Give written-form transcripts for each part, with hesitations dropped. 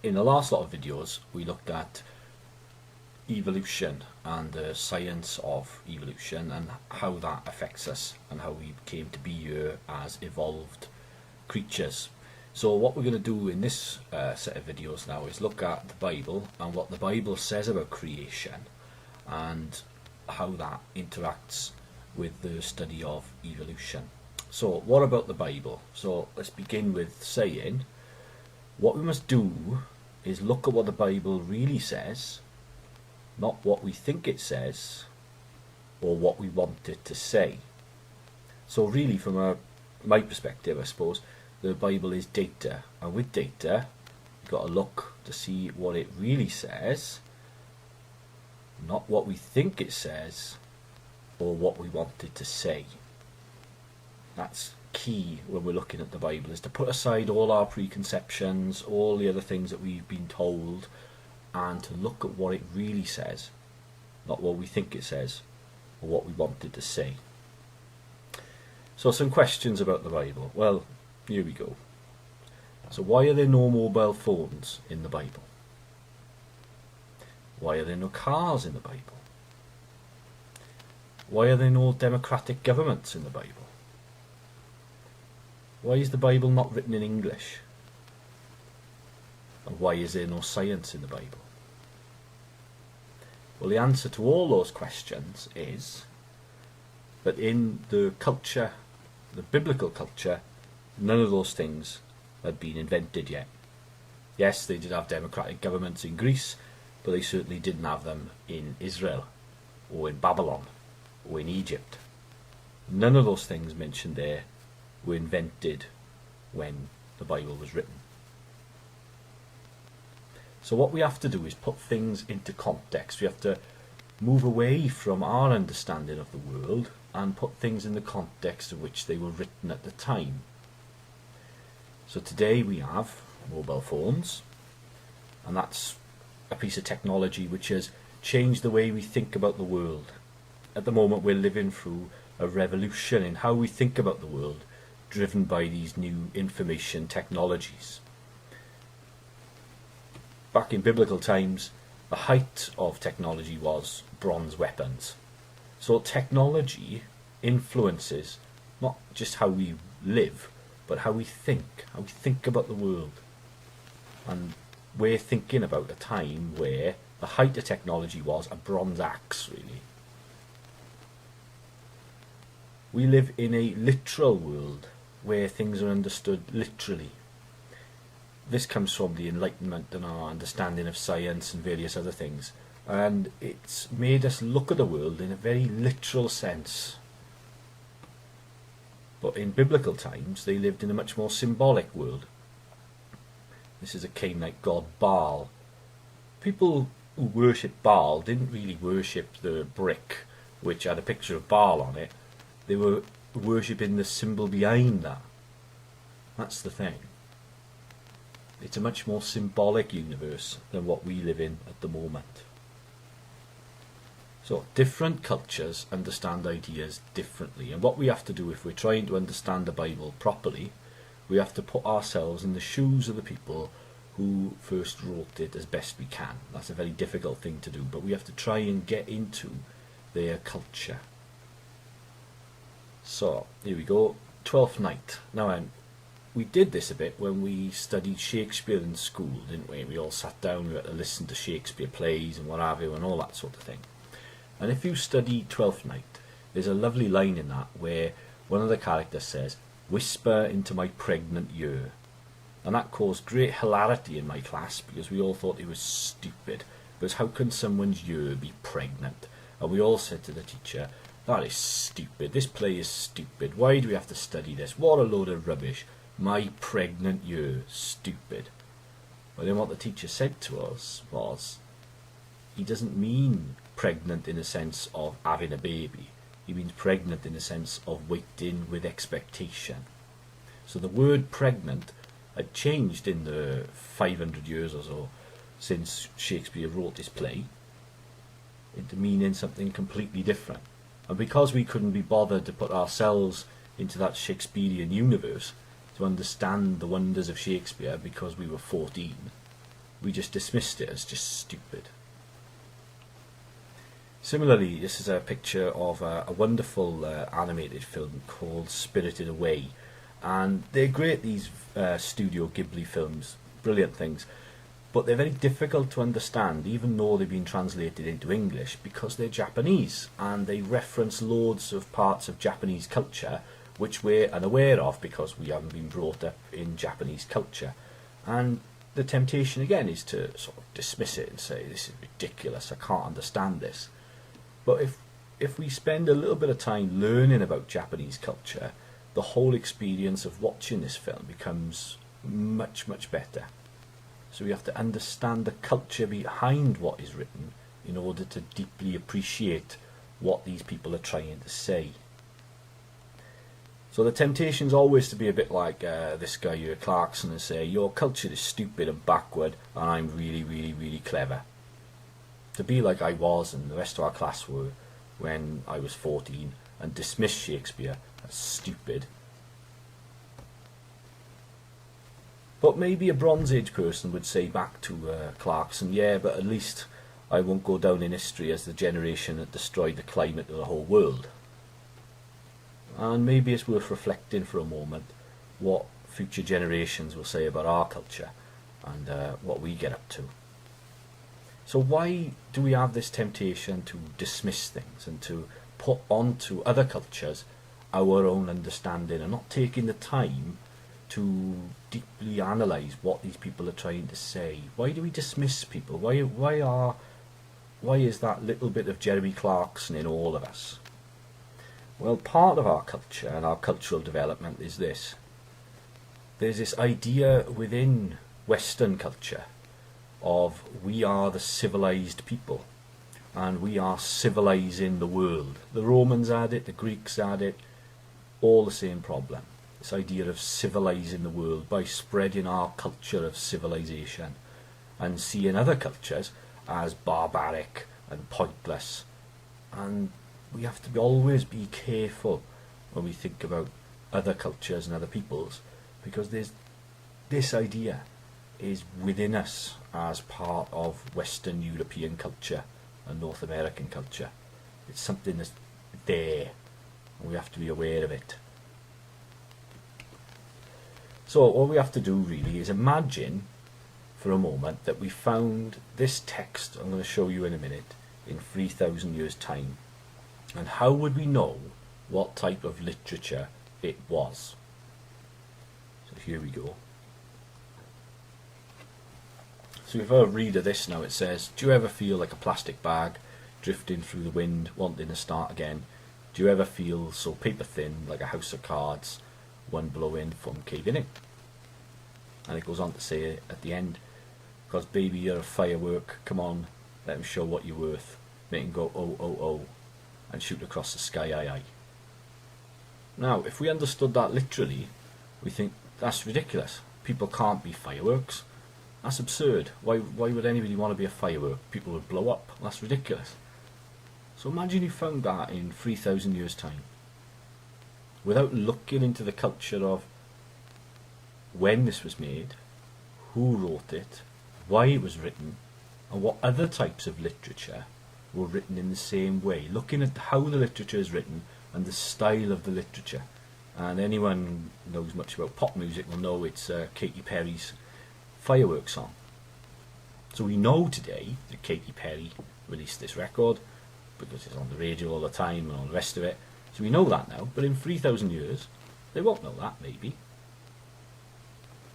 In the last lot of videos we looked at evolution and the science of evolution and how that affects us and how we came to be here as evolved creatures. So what we're going to do in this set of videos now is look at the Bible and what the Bible says about creation and how that interacts with the study of evolution. So what about the Bible? So let's begin with saying what we must do is look at what the Bible really says, not what we think it says or what we want it to say. So really from my perspective, I suppose, the Bible is data, and with data you've got to look to see what it really says, not what we think it says or what we want it to say. That's key when we're looking at the Bible, is to put aside all our preconceptions, all the other things that we've been told, and to look at what it really says, not what we think it says or what we want it to say. So some questions about the Bible. Well, here we go. So why are there no mobile phones in the Bible? Why are there no cars in the Bible? Why are there no democratic governments in the Bible? Why is the Bible not written in English? And why is there no science in the Bible? Well, the answer to all those questions is that in the culture, the biblical culture, none of those things had been invented yet. Yes, they did have democratic governments in Greece, but they certainly didn't have them in Israel or in Babylon or in Egypt. None of those things mentioned there were invented when the Bible was written. So what we have to do is put things into context. We have to move away from our understanding of the world and put things in the context of which they were written at the time. So today we have mobile phones, and that's a piece of technology which has changed the way we think about the world. At the moment we're living through a revolution in how we think about the world, driven by these new information technologies. Back in biblical times, the height of technology was bronze weapons. So technology influences not just how we live, but how we think about the world. And we're thinking about a time where the height of technology was a bronze axe, really. We live in a literal world where things are understood literally. This comes from the Enlightenment and our understanding of science and various other things, and it's made us look at the world in a very literal sense. But in biblical times they lived in a much more symbolic world. This is a Canaanite god Baal. People who worshipped Baal didn't really worship the brick which had a picture of Baal on it. They were worshipping the symbol behind that. That's the thing. It's a much more symbolic universe than what we live in at the moment. So different cultures understand ideas differently, and what we have to do if we're trying to understand the Bible properly, we have to put ourselves in the shoes of the people who first wrote it as best we can. That's a very difficult thing to do, but we have to try and get into their culture. So here we go, Twelfth Night. Now we did this a bit when we studied Shakespeare in school, didn't we? We all sat down, we had to listen to Shakespeare plays and what have you and all that sort of thing. And if you study Twelfth Night, there's a lovely line in that where one of the characters says, "Whisper into my pregnant ear." And that caused great hilarity in my class because we all thought it was stupid. Because how can someone's ear be pregnant? And we all said to the teacher, "That is stupid, this play is stupid, why do we have to study this? What a load of rubbish. My pregnant ear, stupid." But then what the teacher said to us was, he doesn't mean pregnant in the sense of having a baby. He means pregnant in the sense of waiting with expectation. So the word pregnant had changed in the 500 years or so since Shakespeare wrote this play into meaning something completely different. And because we couldn't be bothered to put ourselves into that Shakespearean universe to understand the wonders of Shakespeare because we were 14, we just dismissed it as just stupid. Similarly, this is a picture of a wonderful animated film called Spirited Away, and they're great, these Studio Ghibli films, brilliant things, but they're very difficult to understand even though they've been translated into English, because they're Japanese and they reference loads of parts of Japanese culture which we're unaware of because we haven't been brought up in Japanese culture. And the temptation again is to sort of dismiss it and say, this is ridiculous, I can't understand this. But if we spend a little bit of time learning about Japanese culture, the whole experience of watching this film becomes much, much better. So we have to understand the culture behind what is written in order to deeply appreciate what these people are trying to say. So the temptation is always to be a bit like this guy here, Clarkson, and say, your culture is stupid and backward and I'm really, really, really clever. To be like I was and the rest of our class were when I was 14 and dismiss Shakespeare as stupid. But maybe a Bronze Age person would say back to Clarkson, yeah, but at least I won't go down in history as the generation that destroyed the climate of the whole world. And maybe it's worth reflecting for a moment what future generations will say about our culture and what we get up to. So why do we have this temptation to dismiss things and to put onto other cultures our own understanding and not taking the time to deeply analyse what these people are trying to say? Why do we dismiss people? Why is that little bit of Jeremy Clarkson in all of us? Well, part of our culture and our cultural development is this. There's this idea within Western culture of we are the civilized people and we are civilizing the world. The Romans had it, the Greeks had it, all the same problem. This idea of civilizing the world by spreading our culture of civilization and seeing other cultures as barbaric and pointless. And we have to always be careful when we think about other cultures and other peoples, because there's this idea is within us as part of Western European culture and North American culture. It's something that's there and we have to be aware of it. So all we have to do really is imagine for a moment that we found this text I'm going to show you in a minute in 3,000 years time, and how would we know what type of literature it was? So here we go. So if I read of this now, it says, do you ever feel like a plastic bag drifting through the wind, wanting to start again? Do you ever feel so paper thin, like a house of cards, one blow in from caving in? And it goes on to say at the end, because baby you're a firework, come on, let him show what you're worth, make him go oh oh oh, and shoot across the sky aye aye. Now if we understood that literally, we think that's ridiculous, people can't be fireworks. That's absurd. Why would anybody want to be a firework? People would blow up. That's ridiculous. So imagine you found that in 3,000 years time, without looking into the culture of when this was made, who wrote it, why it was written, and what other types of literature were written in the same way. Looking at how the literature is written and the style of the literature. And anyone who knows much about pop music will know it's Katy Perry's Fireworks song. So we know today that Katy Perry released this record because it's on the radio all the time and all the rest of it. So we know that now, but in 3,000 years they won't know that maybe.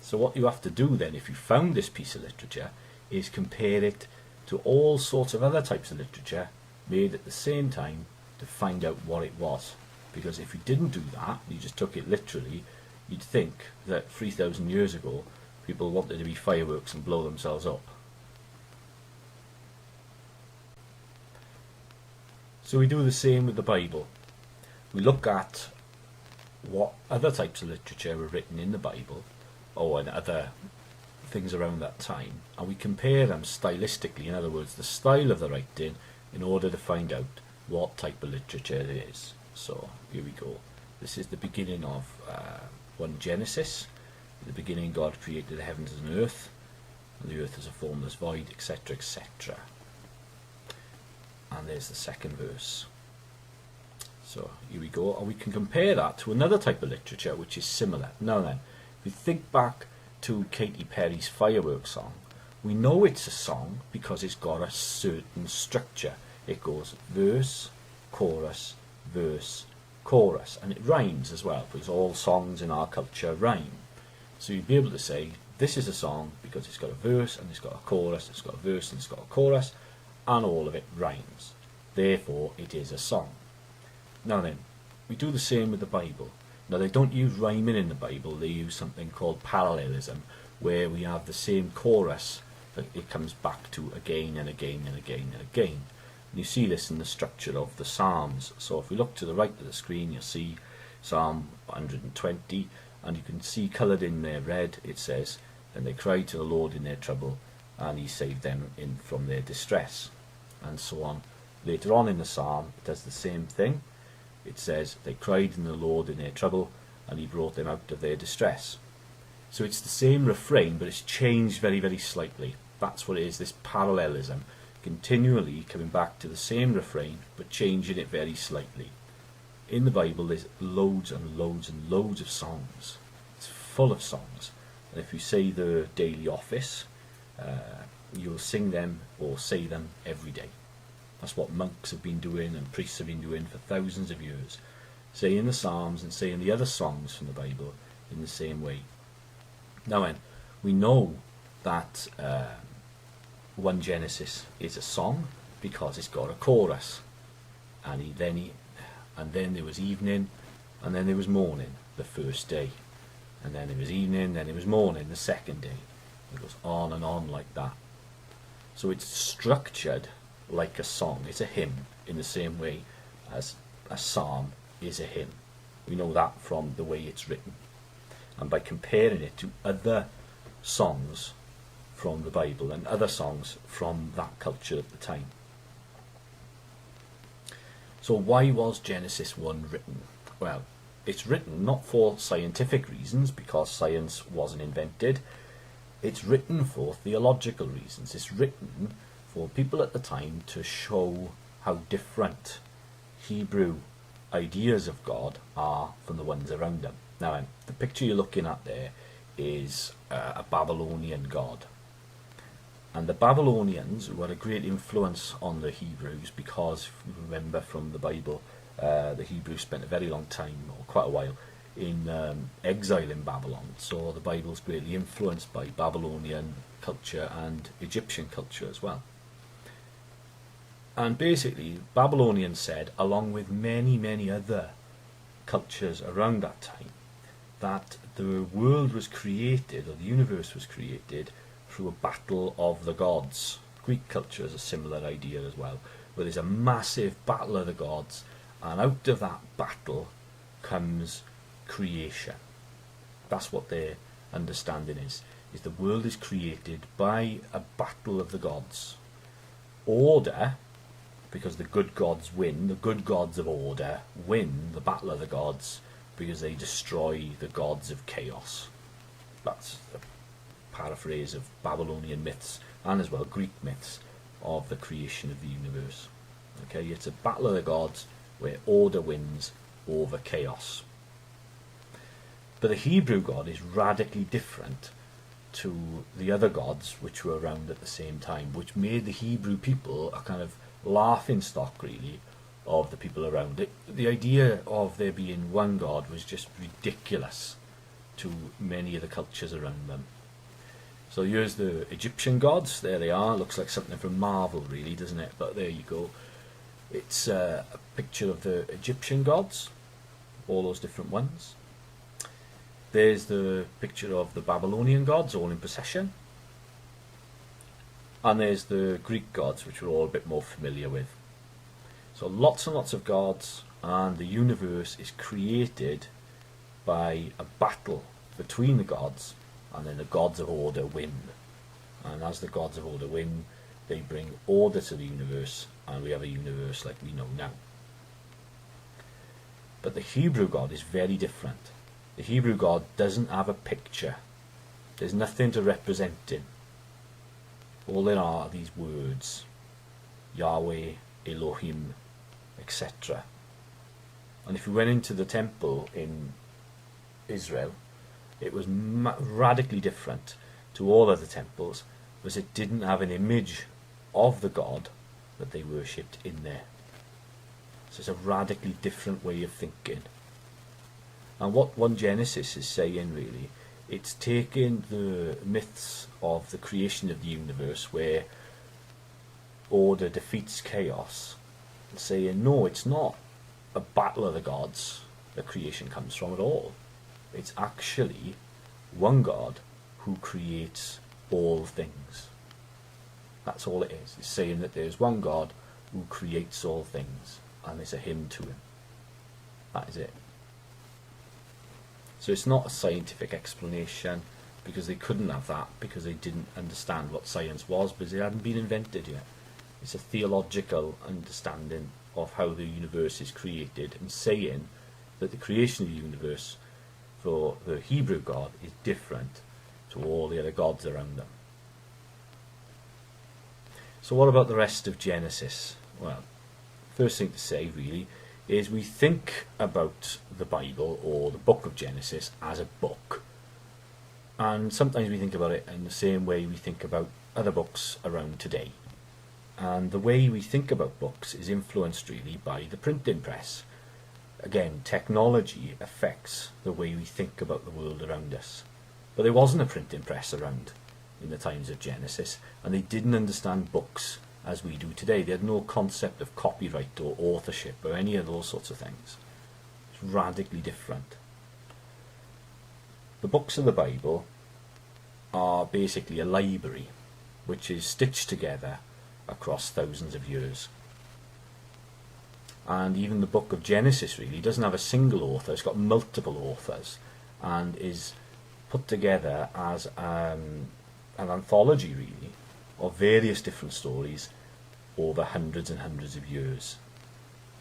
So what you have to do then, if you found this piece of literature, is compare it to all sorts of other types of literature made at the same time to find out what it was. Because if you didn't do that, you just took it literally, you'd think that 3,000 years ago people wanted to be fireworks and blow themselves up. So we do the same with the Bible. We look at what other types of literature were written in the Bible, or in other things around that time, and we compare them stylistically, in other words the style of the writing, in order to find out what type of literature it is. So here we go. This is the beginning of 1 Genesis. In the beginning God created the heavens and earth. and the earth is a formless void, etc., etc. And there's the second verse. So here we go, and we can compare that to another type of literature which is similar. Now then, if we think back to Katy Perry's Fireworks song, we know it's a song because it's got a certain structure. It goes verse, chorus, verse, chorus, and it rhymes as well, because all songs in our culture rhyme. So you'd be able to say this is a song because it's got a verse and it's got a chorus, it's got a verse and it's got a chorus, and all of it rhymes. Therefore it is a song. Now then, we do the same with the Bible. Now they don't use rhyming in the Bible, they use something called parallelism, where we have the same chorus that it comes back to again and again and again and again. And you see this in the structure of the Psalms. So if we look to the right of the screen, you'll see Psalm 120, and you can see coloured in there red, it says, "And they cried to the Lord in their trouble, and he saved them from their distress," and so on. Later on in the psalm, it does the same thing. It says, "They cried to the Lord in their trouble, and he brought them out of their distress." So it's the same refrain, but it's changed very, very slightly. That's what it is, this parallelism. Continually coming back to the same refrain, but changing it very slightly. In the Bible, there's loads and loads and loads of songs. It's full of songs. And if you say the daily office, you'll sing them or say them every day. That's what monks have been doing and priests have been doing for thousands of years. Saying the Psalms and saying the other songs from the Bible in the same way. Now then, we know that 1 Genesis is a song because it's got a chorus. And then there was evening, and then there was morning, the first day. And then there was evening, then it was morning, the second day. It goes on and on like that. So it's structured like a song. It's a hymn in the same way as a psalm is a hymn. We know that from the way it's written. And by comparing it to other songs from the Bible and other songs from that culture at the time. So why was Genesis 1 written? Well, it's written not for scientific reasons, because science wasn't invented. It's written for theological reasons. It's written for people at the time to show how different Hebrew ideas of God are from the ones around them. Now, the picture you're looking at there is a Babylonian god. And the Babylonians were a great influence on the Hebrews because, if you remember from the Bible, the Hebrews spent a very long time, or quite a while, in exile in Babylon. So the Bible's greatly influenced by Babylonian culture and Egyptian culture as well. And basically, Babylonians said, along with many, many other cultures around that time, that the world was created, or the universe was created, through a battle of the gods. Greek culture has a similar idea as well, where there's a massive battle of the gods, and out of that battle comes creation. That's what their understanding is the world is created by a battle of the gods. Order, because the good gods win, the good gods of order win the battle of the gods because they destroy the gods of chaos. That's a paraphrase of Babylonian myths and as well Greek myths of the creation of the universe. Okay, it's a battle of the gods where order wins over chaos. But the Hebrew God is radically different to the other gods which were around at the same time, which made the Hebrew people a kind of laughing stock, really, of the people around it. The idea of there being one God was just ridiculous to many of the cultures around them. So here's the Egyptian gods. There they are. Looks like something from Marvel, really, doesn't it? But there you go. It's a picture of the Egyptian gods, all those different ones. There's the picture of the Babylonian gods, all in procession. And there's the Greek gods, which we're all a bit more familiar with. So lots and lots of gods, and the universe is created by a battle between the gods, and then the gods of order win. And as the gods of order win, they bring order to the universe, and we have a universe like we know now. But the Hebrew God is very different. The Hebrew God doesn't have a picture. There's nothing to represent him. all there are these words, Yahweh, Elohim, etc. And if we went into the temple in Israel, it was radically different to all other temples, because it didn't have an image of the God that they worshipped in there. So it's a radically different way of thinking. And what 1 Genesis is saying, really, it's taking the myths of the creation of the universe, where order defeats chaos, and saying, no, it's not a battle of the gods that creation comes from at all. It's actually one God who creates all things. That's all it is. It's saying that there's one God who creates all things, and there's a hymn to him. That is it. So it's not a scientific explanation, because they couldn't have that, because they didn't understand what science was, because it hadn't been invented yet. It's a theological understanding of how the universe is created, and saying that the creation of the universe for the Hebrew God is different to all the other gods around them. So what about the rest of Genesis? Well, first thing to say, really, is we think about the Bible, or the book of Genesis, as a book. And sometimes we think about it in the same way we think about other books around today. And the way we think about books is influenced really by the printing press. Again, technology affects the way we think about the world around us. But there wasn't a printing press around in the times of Genesis, and they didn't understand books as we do today. They had no concept of copyright or authorship or any of those sorts of things. It's radically different. The books of the Bible are basically a library which is stitched together across thousands of years. And even the book of Genesis really doesn't have a single author. It's got multiple authors, and is put together as an anthology really of various different stories over hundreds and hundreds of years.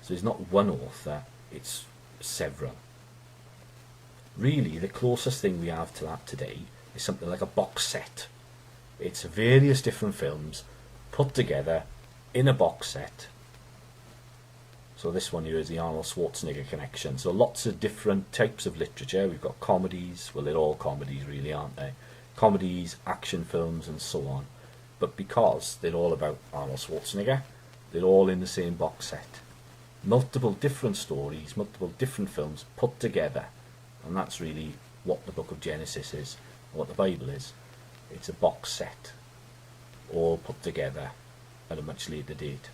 So there's not one author, it's several. Really, the closest thing we have to that today is something like a box set. It's various different films put together in a box set. So this one here is the Arnold Schwarzenegger connection. So lots of different types of literature. We've got comedies, well, they're all comedies really, aren't they? Comedies, action films, and so on. But because they're all about Arnold Schwarzenegger, they're all in the same box set. Multiple different stories, multiple different films put together. And that's really what the book of Genesis is, what the Bible is. It's a box set, all put together at a much later date.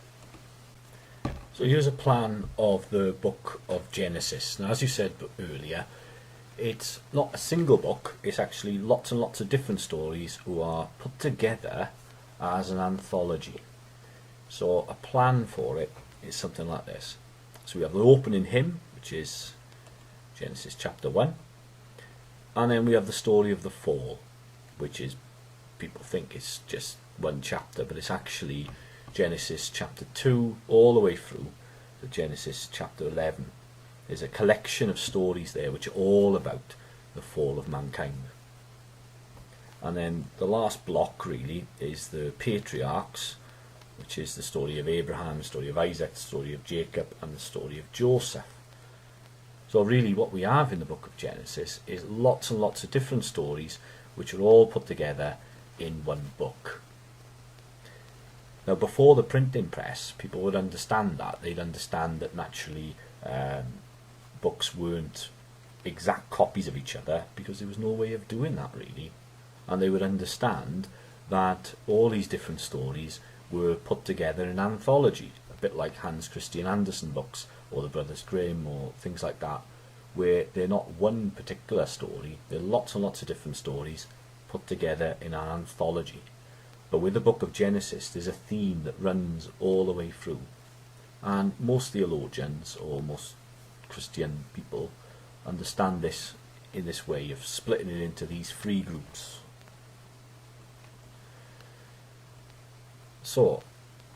So here's a plan of the book of Genesis. Now, as you said earlier, it's not a single book, it's actually lots and lots of different stories who are put together as an anthology. So a plan for it is something like this. So we have the opening hymn, which is Genesis chapter 1, and then we have the story of the fall, which is, people think it's just one chapter, but it's actually Genesis chapter 2 all the way through to Genesis chapter 11. There's a collection of stories there which are all about the fall of mankind. And then the last block really is the patriarchs, which is the story of Abraham, the story of Isaac, the story of Jacob, and the story of Joseph. So really what we have in the book of Genesis is lots and lots of different stories which are all put together in one book. Now, before the printing press, people would understand that. They'd understand that naturally books weren't exact copies of each other, because there was no way of doing that really. And they would understand that all these different stories were put together in an anthology, a bit like Hans Christian Andersen books or the Brothers Grimm or things like that, where they're not one particular story, they're lots and lots of different stories put together in an anthology. But with the book of Genesis, there's a theme that runs all the way through. And most theologians, or most Christian people, understand this in this way of splitting it into these three groups. So,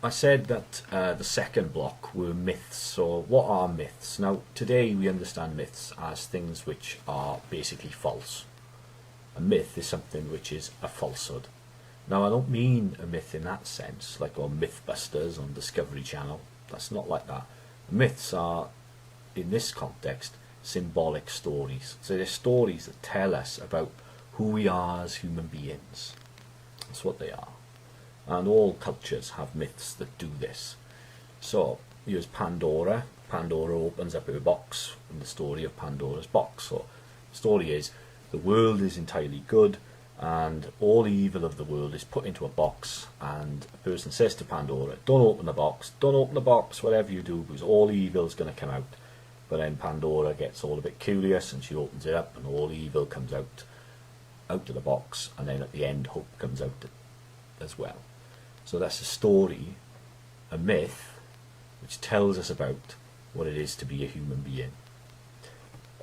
I said that the second block were myths. So, what are myths? Now, today we understand myths as things which are basically false. A myth is something which is a falsehood. Now, I don't mean a myth in that sense, like on Mythbusters on Discovery Channel. That's not like that. Myths are, in this context, symbolic stories. So they're stories that tell us about who we are as human beings. That's what they are. And all cultures have myths that do this. So here's Pandora. Pandora opens up her box in the story of Pandora's box. So the story is the world is entirely good and all the evil of the world is put into a box, and a person says to Pandora, don't open the box, don't open the box, whatever you do, because all the evil is going to come out. But then Pandora gets all a bit curious and she opens it up and all the evil comes out of the box, and then at the end hope comes out as well. So that's a story, a myth, which tells us about what it is to be a human being.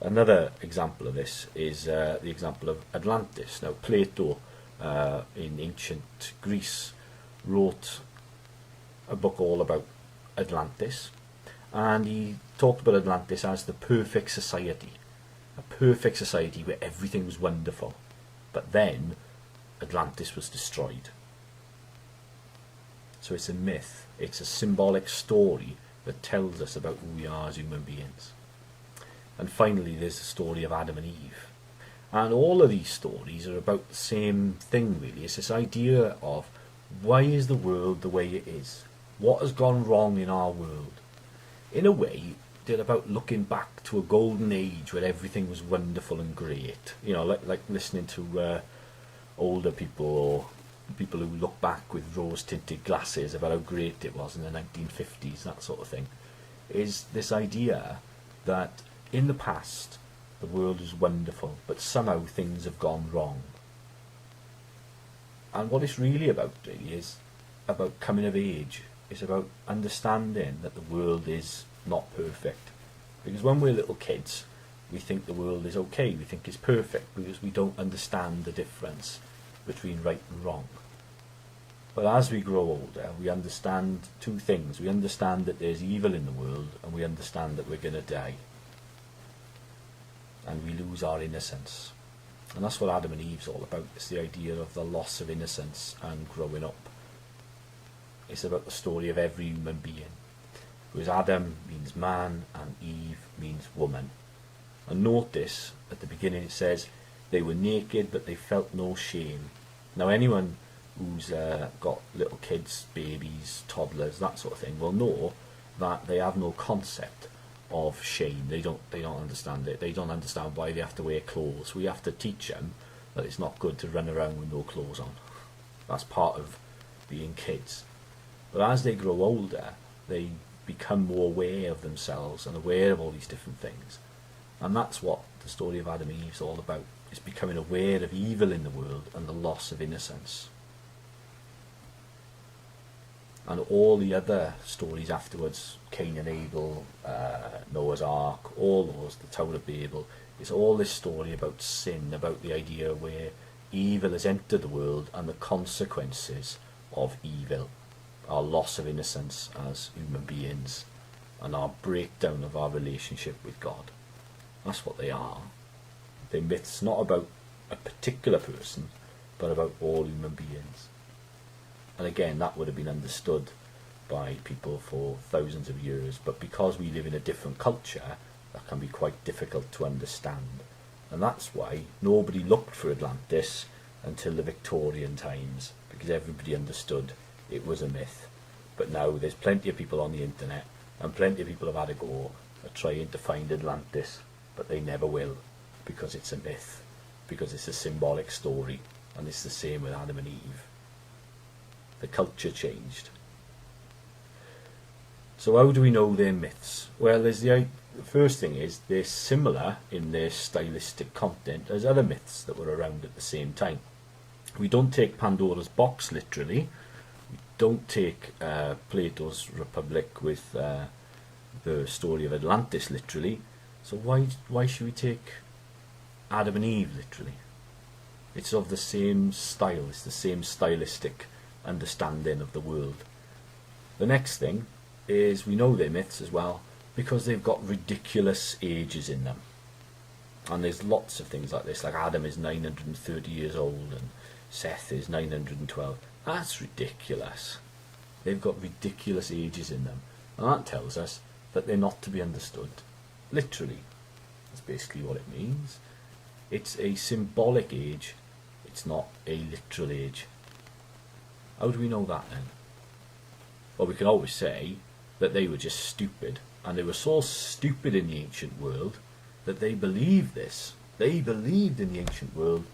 Another example of this is the example of Atlantis. Now, Plato in ancient Greece wrote a book all about Atlantis, and he talked about Atlantis as the perfect society, a perfect society where everything was wonderful. But then Atlantis was destroyed. So it's a myth, it's a symbolic story that tells us about who we are as human beings. And finally, there's the story of Adam and Eve. And all of these stories are about the same thing, really. It's this idea of, why is the world the way it is? What has gone wrong in our world? In a way, they're about looking back to a golden age where everything was wonderful and great. You know, like listening to older people or people who look back with rose-tinted glasses about how great it was in the 1950s, that sort of thing. Is this idea that in the past, the world was wonderful, but somehow things have gone wrong. And what it's really about, really, is about coming of age. It's about understanding that the world is not perfect. Because when we're little kids, we think the world is okay, we think it's perfect, because we don't understand the difference between right and wrong. But as we grow older, we understand two things. We understand that there's evil in the world, and we understand that we're going to die. And we lose our innocence. And that's what Adam and Eve's all about. It's the idea of the loss of innocence and growing up. It's about the story of every human being. Because Adam means man and Eve means woman. And notice at the beginning it says they were naked but they felt no shame. Now anyone who's got little kids, babies, toddlers, that sort of thing, will know that they have no concept of shame. They don't understand it. They don't understand why they have to wear clothes. We have to teach them that it's not good to run around with no clothes on. That's part of being kids. But as they grow older, they become more aware of themselves and aware of all these different things. And that's what the story of Adam and Eve is all about. It's becoming aware of evil in the world and the loss of innocence. And all the other stories afterwards, Cain and Abel, Noah's Ark, all those, the Tower of Babel, it's all this story about sin, about the idea where evil has entered the world and the consequences of evil, our loss of innocence as human beings, and our breakdown of our relationship with God. That's what they are. They're myths not about a particular person, but about all human beings. And again, that would have been understood by people for thousands of years, but because we live in a different culture, that can be quite difficult to understand. And that's why nobody looked for Atlantis until the Victorian times, because everybody understood it was a myth. But now there's plenty of people on the internet, and plenty of people have had a go at trying to find Atlantis, but they never will, because it's a myth, because it's a symbolic story, and it's the same with Adam and Eve. The culture changed. So how do we know they're myths? Well, the first thing is they're similar in their stylistic content as other myths that were around at the same time. We don't take Pandora's box literally. We don't take Plato's Republic with the story of Atlantis literally. So why should we take Adam and Eve literally? It's of the same style. It's the same stylistic understanding of the world. The next thing is we know they're myths as well because they've got ridiculous ages in them. And there's lots of things like this, like Adam is 930 years old and Seth is 912. That's ridiculous. They've got ridiculous ages in them. And that tells us that they're not to be understood literally. That's basically what it means. It's a symbolic age. It's not a literal age. How do we know that then? Well, we can always say that they were just stupid, and they were so stupid in the ancient world that they believed this. They believed in the ancient world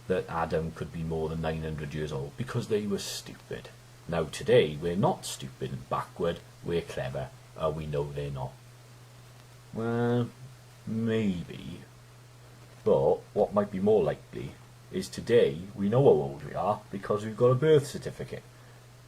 that Adam could be more than 900 years old because they were stupid. Now today we're not stupid and backward, we're clever, and we know they're not. Well, maybe. But what might be more likely is today we know how old we are because we've got a birth certificate.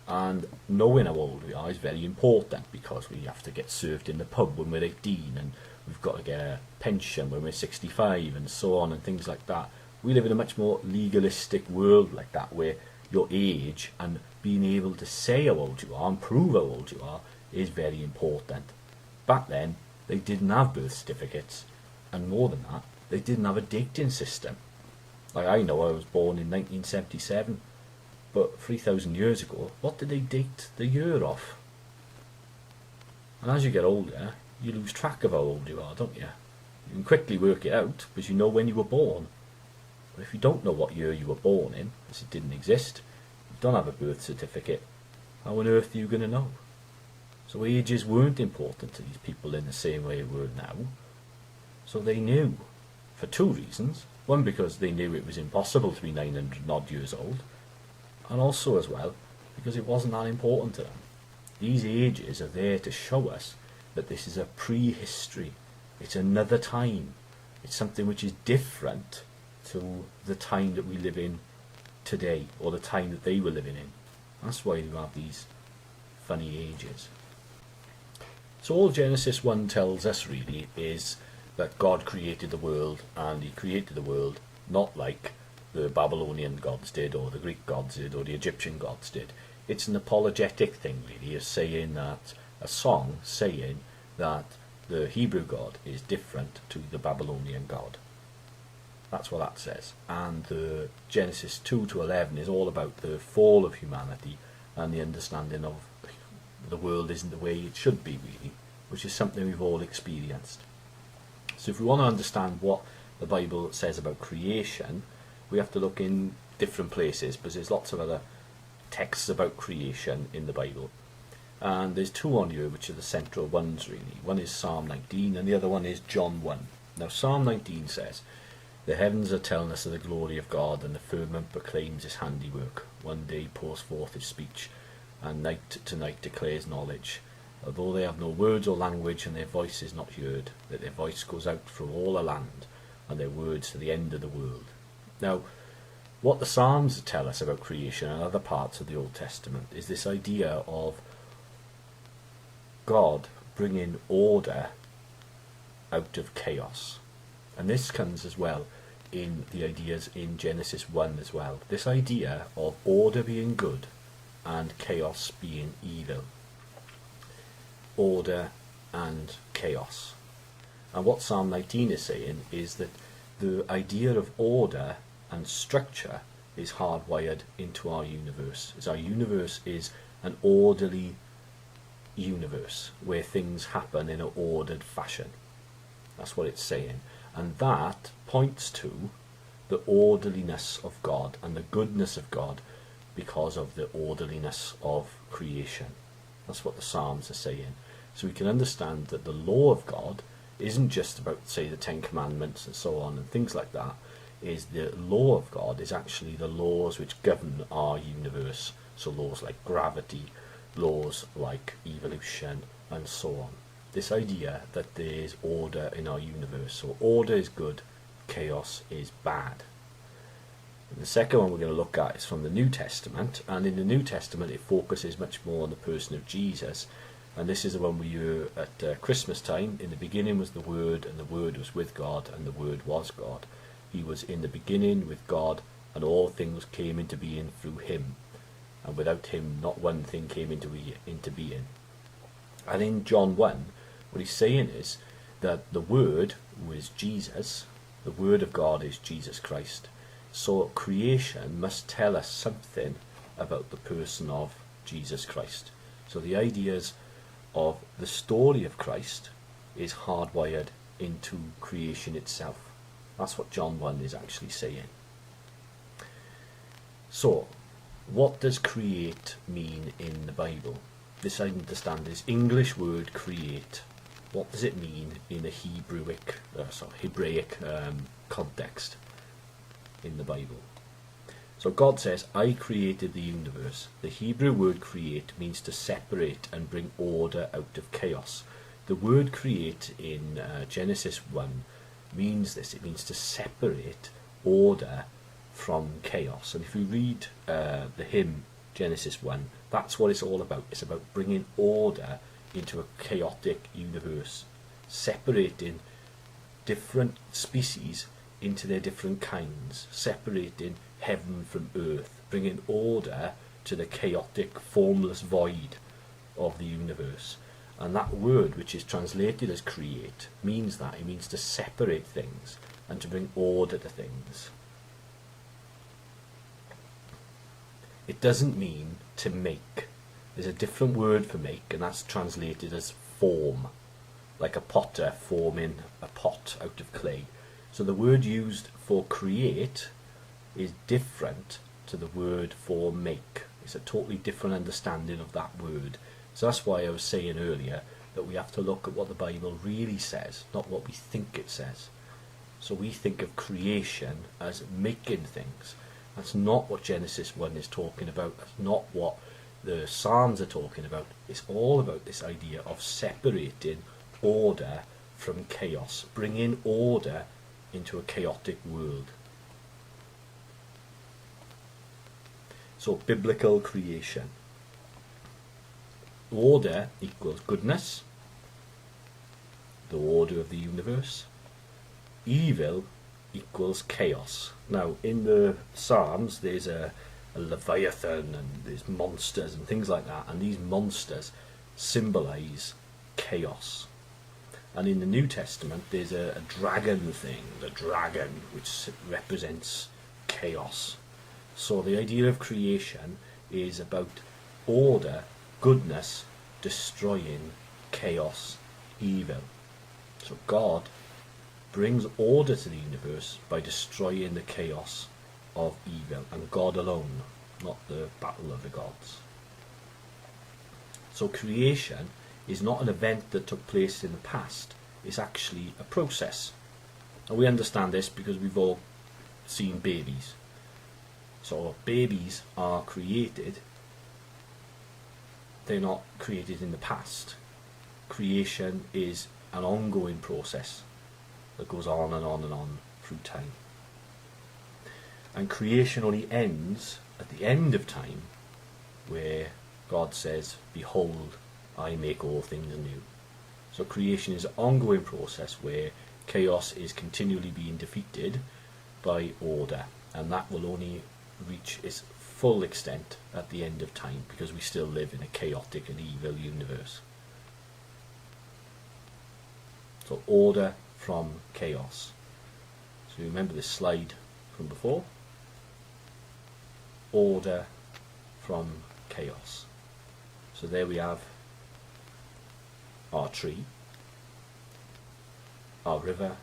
And knowing how old we are is very important because we have to get served in the pub when we're 18, and we've got to get a pension when we're 65, and so on and things like that. We live in a much more legalistic world like that, where your age and being able to say how old you are and prove how old you are is very important. Back then, they didn't have birth certificates, and more than that, they didn't have a dating system. Like, I know I was born in 1977, but 3,000 years ago, what did they date the year of? And as you get older, you lose track of how old you are, don't you? You can quickly work it out because you know when you were born. But if you don't know what year you were born in, because it didn't exist, you don't have a birth certificate, how on earth are you going to know? So ages weren't important to these people in the same way it were now. So they knew, for two reasons. One, because they knew it was impossible to be 900 odd years old, and also as well because it wasn't that important to them. These ages are there to show us that this is a prehistory. It's another time. It's something which is different to the time that we live in today, or the time that they were living in. That's why you have these funny ages. So all Genesis 1 tells us really is that God created the world, and he created the world not like the Babylonian gods did, or the Greek gods did, or the Egyptian gods did. It's an apologetic thing really, is saying that, a song saying that the Hebrew God is different to the Babylonian God. That's what that says. And the Genesis 2 to 11 is all about the fall of humanity and the understanding of the world isn't the way it should be really, which is something we've all experienced. So if we want to understand what the Bible says about creation, we have to look in different places, because there's lots of other texts about creation in the Bible. And there's two on here which are the central ones really. One is Psalm 19 and the other one is John 1. Now Psalm 19 says, "The heavens are telling us of the glory of God, and the firmament proclaims his handiwork. One day pours forth his speech, and night to night declares knowledge. Although they have no words or language, and their voice is not heard, that their voice goes out through all the land, and their words to the end of the world." Now, what the Psalms tell us about creation and other parts of the Old Testament is this idea of God bringing order out of chaos. And this comes as well in the ideas in Genesis 1 as well. This idea of order being good and chaos being evil. Order and chaos. And what Psalm 19 is saying is that the idea of order and structure is hardwired into our universe. As our universe is an orderly universe where things happen in an ordered fashion. That's what it's saying. And that points to the orderliness of God and the goodness of God because of the orderliness of creation. That's what the Psalms are saying. So we can understand that the law of God isn't just about, say, the Ten Commandments and so on and things like that. Is the law of God is actually the laws which govern our universe. So laws like gravity, laws like evolution, and so on. This idea that there is order in our universe. So order is good, chaos is bad. And the second one we're going to look at is from the New Testament, and in the New Testament it focuses much more on the person of Jesus. And this is the one we hear at Christmas time. In the beginning was the Word, and the Word was with God, and the Word was God. He was in the beginning with God, and all things came into being through him. And without him, not one thing came into being. And in John 1, what he's saying is that the Word, who is Jesus, the Word of God is Jesus Christ, So creation must tell us something about the person of Jesus Christ. So the ideas of the story of Christ is hardwired into creation itself. That's what John 1 is actually saying. So, what does create mean in the Bible? This, I understand, is English word create. What does it mean in a Hebraic context in the Bible? So God says, I created the universe. The Hebrew word create means to separate and bring order out of chaos. The word create in Genesis 1 means this. It means to separate order from chaos. And if you read the hymn Genesis 1, that's what it's all about. It's about bringing order into a chaotic universe, separating different species into their different kinds, separating heaven from earth, bringing order to the chaotic, formless void of the universe. And that word, which is translated as create, means that. It means to separate things and to bring order to things. It doesn't mean to make. There's a different word for make, and that's translated as form, like a potter forming a pot out of clay. So the word used for create is different to the word for make. It's a totally different understanding of that word. So that's why I was saying earlier that we have to look at what the Bible really says, not what we think it says. So we think of creation as making things. That's not what Genesis 1 is talking about. That's not what the Psalms are talking about. It's all about this idea of separating order from chaos, bringing order into a chaotic world. So biblical creation. Order equals goodness, the order of the universe. Evil equals chaos. Now in the Psalms there's a Leviathan and there's monsters and things like that, and these monsters symbolize chaos. And in the New Testament there's a dragon thing, the dragon, which represents chaos. So the idea of creation is about order, goodness, destroying chaos, evil. So God brings order to the universe by destroying the chaos of evil, and God alone, not the battle of the gods. So creation is not an event that took place in the past, it's actually a process. And we understand this because we've all seen babies. So babies are created, they're not created in the past. Creation is an ongoing process that goes on and on and on through time. And creation only ends at the end of time, where God says, behold, I make all things new. So creation is an ongoing process where chaos is continually being defeated by order, and that will only reach its full extent at the end of time, because we still live in a chaotic and evil universe. So order from chaos. So remember this slide from before? Order from chaos. So there we have our tree, our river,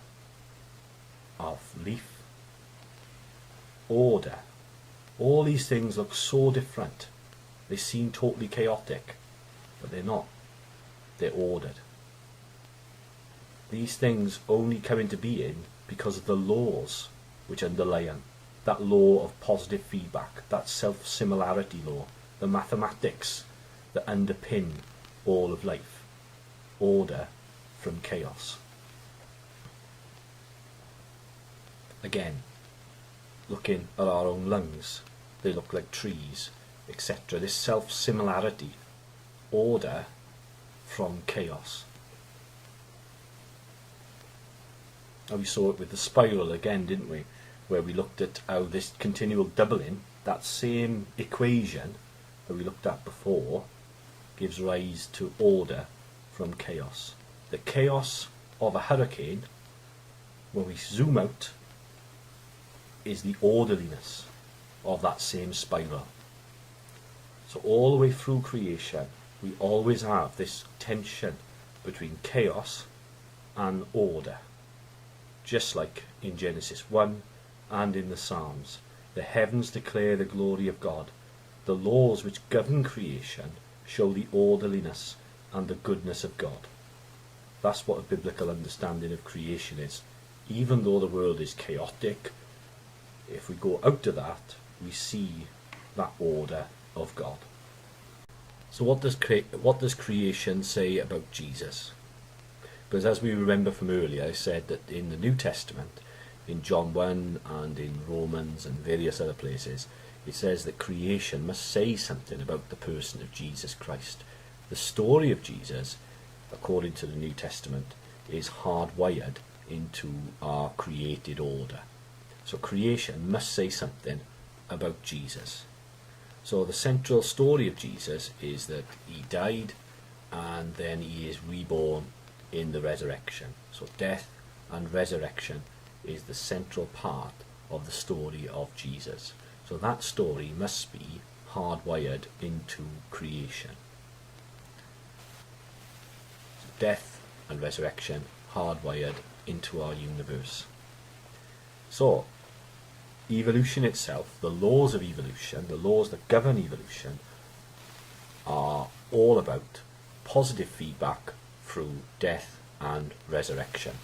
our leaf, order. All these things look so different. They seem totally chaotic, but they're not. They're ordered. These things only come into being because of the laws which underlie them. That law of positive feedback, that self-similarity law, the mathematics that underpin all of life. Order from chaos. Again, looking at our own lungs, they look like trees, etc. This self-similarity, order from chaos. And we saw it with the spiral again, didn't we? Where we looked at how this continual doubling, that same equation that we looked at before, gives rise to order from chaos. The chaos of a hurricane, when we zoom out, is the orderliness of that same spiral. So all the way through creation, we always have this tension between chaos and order. Just like in Genesis 1 and in the Psalms, the heavens declare the glory of God. The laws which govern creation show the orderliness and the goodness of God. That's what a biblical understanding of creation is. Even though the world is chaotic, if we go out of that, we see that order of God. So what does creation say about Jesus? Because as we remember from earlier, I said that in the New Testament, in John 1 and in Romans and various other places, it says that creation must say something about the person of Jesus Christ. The story of Jesus, according to the New Testament, is hardwired into our created order. So creation must say something about Jesus. So the central story of Jesus is that he died and then he is reborn in the resurrection. So death and resurrection is the central part of the story of Jesus. So that story must be hardwired into creation. So death and resurrection hardwired into our universe. So evolution itself, the laws of evolution, the laws that govern evolution, are all about positive feedback through death and resurrection.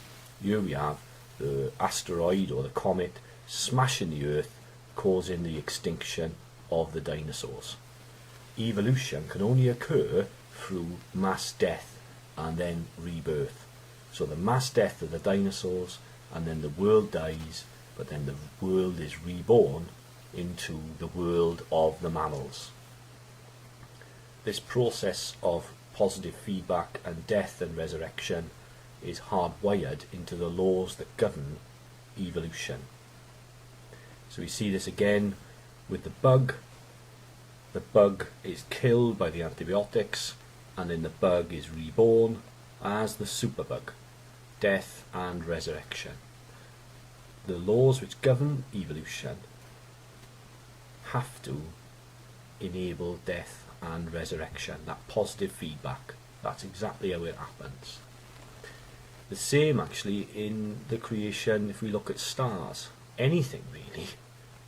Here we have the asteroid or the comet smashing the earth, causing the extinction of the dinosaurs. Evolution can only occur through mass death and then rebirth. So the mass death of the dinosaurs, and then the world dies, but then the world is reborn into the world of the mammals. This process of positive feedback and death and resurrection is hardwired into the laws that govern evolution. So we see this again with the bug. The bug is killed by the antibiotics, and then the bug is reborn as the superbug. Death and resurrection. The laws which govern evolution have to enable death and resurrection, that positive feedback. That's exactly how it happens. The same actually in the creation if we look at stars. Anything really.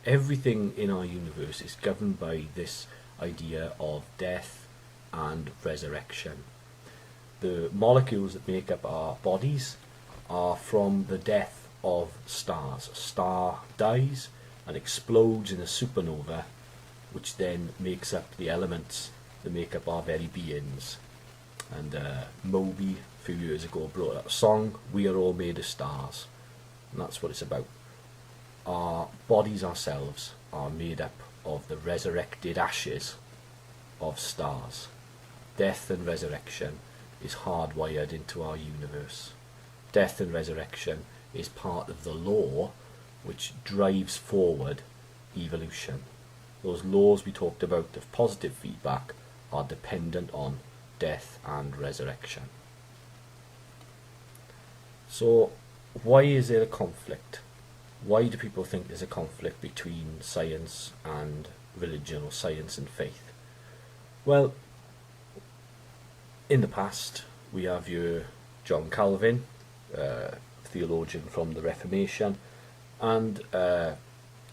Everything in our universe is governed by this idea of death and resurrection. The molecules that make up our bodies are from the death of stars. A star dies and explodes in a supernova, which then makes up the elements that make up our very beings. And Moby, a few years ago, brought out a song, "We Are All Made of Stars." And that's what it's about. Our bodies ourselves are made up of the resurrected ashes of stars. Death and resurrection is hardwired into our universe. Death and resurrection is part of the law which drives forward evolution. Those laws we talked about of positive feedback are dependent on death and resurrection. So why is there a conflict? Why do people think there's a conflict between science and religion, or science and faith? Well, in the past we have your John Calvin, theologian from the Reformation, and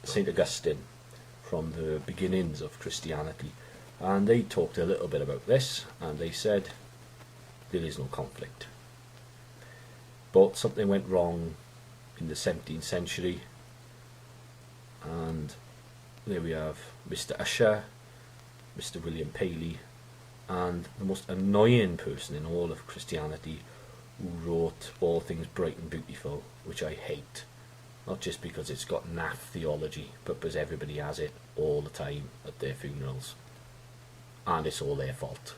St. Augustine from the beginnings of Christianity, and they talked a little bit about this, and they said there is no conflict. But something went wrong in the 17th century, and there we have Mr. Ussher, Mr. William Paley, and the most annoying person in all of Christianity, who wrote All Things Bright and Beautiful, which I hate. Not just because it's got naff theology, but because everybody has it all the time at their funerals. And it's all their fault.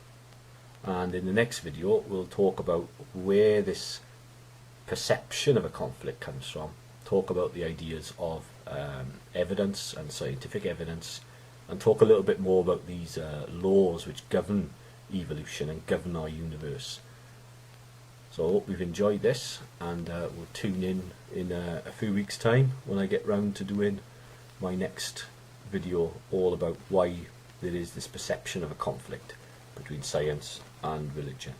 And in the next video we'll talk about where this perception of a conflict comes from, talk about the ideas of evidence and scientific evidence, and talk a little bit more about these laws which govern evolution and govern our universe. So I hope you've enjoyed this, and we'll tune in a few weeks' time when I get round to doing my next video all about why there is this perception of a conflict between science and religion.